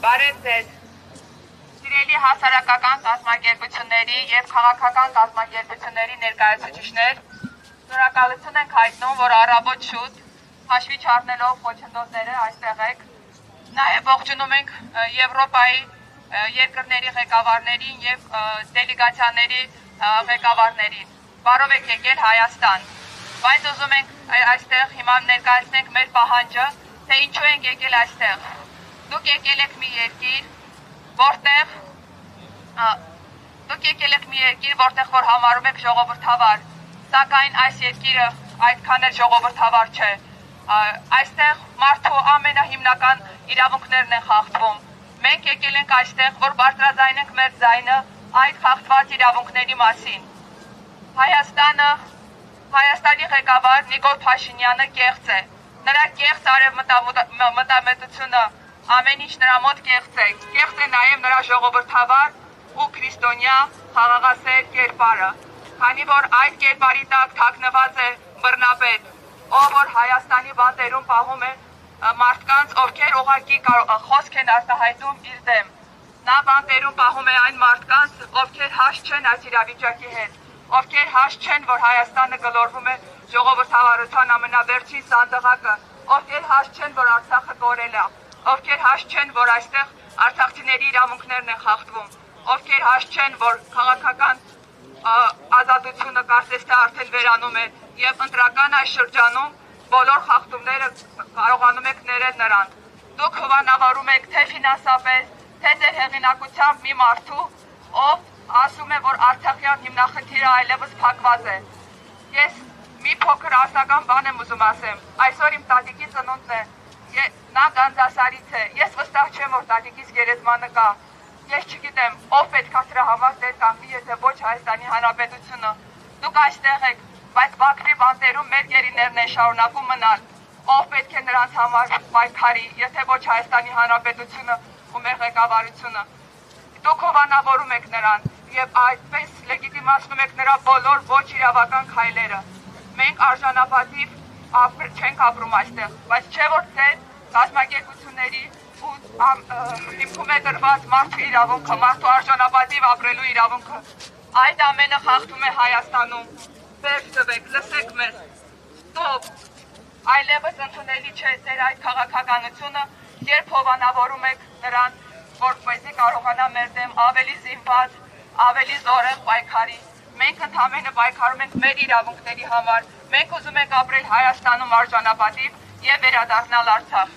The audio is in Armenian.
Բարև ձեզ։ Սիրելի հասարակական կազմակերպությունների եւ քաղաքական կազմակերպությունների ներկայացուցիչներ, շնորհակալություն ենք հայտնում, որ առավոտ շուտ հաշվի չառնելով խոչընդոտները այստեղ եք։ Նաեւ ողջունում ենք Եվրոպայի երկրների ղեկավարներին եւ դելեգացիաների ղեկավարներին։ Բարով եք եկել Հայաստան։ Բայց ուզում ենք այստեղ հիմա ներկայացնենք մեր պահանջը, թե ինչու ենք եկել այստեղ։ Դուք եկել եք մի երկիր, որտեղ որ համարում եք ժողովրդավար, սակայն այս երկիրը այդքան էլ ժողովրդավար չէ։ Այստեղ մարդու ամենահիմնական իրավունքներն են խախտվում։ Մենք եկել ենք այստեղ, որ բարձրաձայնենք մեր ձայնը այդ խախտված իրավունքների մասին։ Հայաստանի ղեկավար Նիկոլ Փաշինյանը կեղծ է։ Նրա կեղծ արևմտամետությունը ամեն ինչ նրա մոտ կեղծ է։ Կեղծ է նաև նրա ժողովրդավար ու քրիստոնյա խաղաղասեր կերպարը, քանի որ այդ կերպարի տակ թաքնված է բռնապետ, ով որ Հայաստանի բանտերում պահում է մարդկանց, ովքեր ուղղակի խոսք են արտահայտում իր դեմ։ Նա բանտերում պահում է այն մարդկանց, ովքեր հաշ չեն այս իրավիճակի հետ, ովքեր հաշ չեն, որ Հայաստանը գլորվում է ժողովրդավարության ամենավերջին սանդղակը, ովքեր հաշ չեն, որ Արցախը կորել է, ովքեր հաշ չեն, որ այստեղ արցախցիների իրավունքներն են խախտվում, ովքեր հաշ չեն, որ քաղաքական ազատությունը կարծես թե արդեն վերանում է եւ ընտրական այս շրջանում բոլոր խախտումները կարողանում եք ներել նրան։ Դուք հովանավորում եք թե ֆինանսապես, թե ձեր հեղինակությամբ մի մարդու, ով ասում է, որ Արցախյան հիմնախնդիրը այլևս փակված է։ Ես մի փոքր արտական բան եմ ուզում ասեմ։ Այսօր իմ տատիկի ծնունդն է։ Նա Գանձասարից է։ Ես վստահ չեմ, որ տատիկիս գերեզմանը կա։ Ես չգիտեմ, ով պետքա դրա համար դեր կանգնի, եթե ոչ Հայաստանի Հանրապետությունը։ Դուք այստեղ եք, բայց Բաքվի բանտերում մեր գերիներն են շարունակում մնալ։ Ով պետք է նրանց համար պայքարի, եթե ոչ Հայաստանի Հանրապետությունը ու մեր ղեկավարությունը։ Դուք հովանավորում եք նրան եւ այդպես լեգիտիմացնում եք նրա բոլոր ոչ իրավական քայլերը։ Մենք արժանապատիվ չենք ապրում այստեղ, բայց չէ որ ձեր կազմակերպությունների ու հիմքում է դրված մարդու իրավունքը, մարդու արժանապատիվ ապրելու իրավունքը։ Այդ ամենը խախտում է Հայաստանում։ Վերջ տվեք, լսեք մեզ։ Ստոպ։ Այլևս ընդունելի չէ ձեր այդ քաղաքականությունը, երբ հովանավորում եք նրան, որպեսզի կարողանա մեր դեմ ավելի զինված, ավելի զորեղ պայքարի։ Մենք ընդամենը պայքարում ենք մեր իրավունքների համար։ Մենք ուզում ենք ապրել Հայաստանում արժանապատիվ եւ վերադառնալ Արցախ։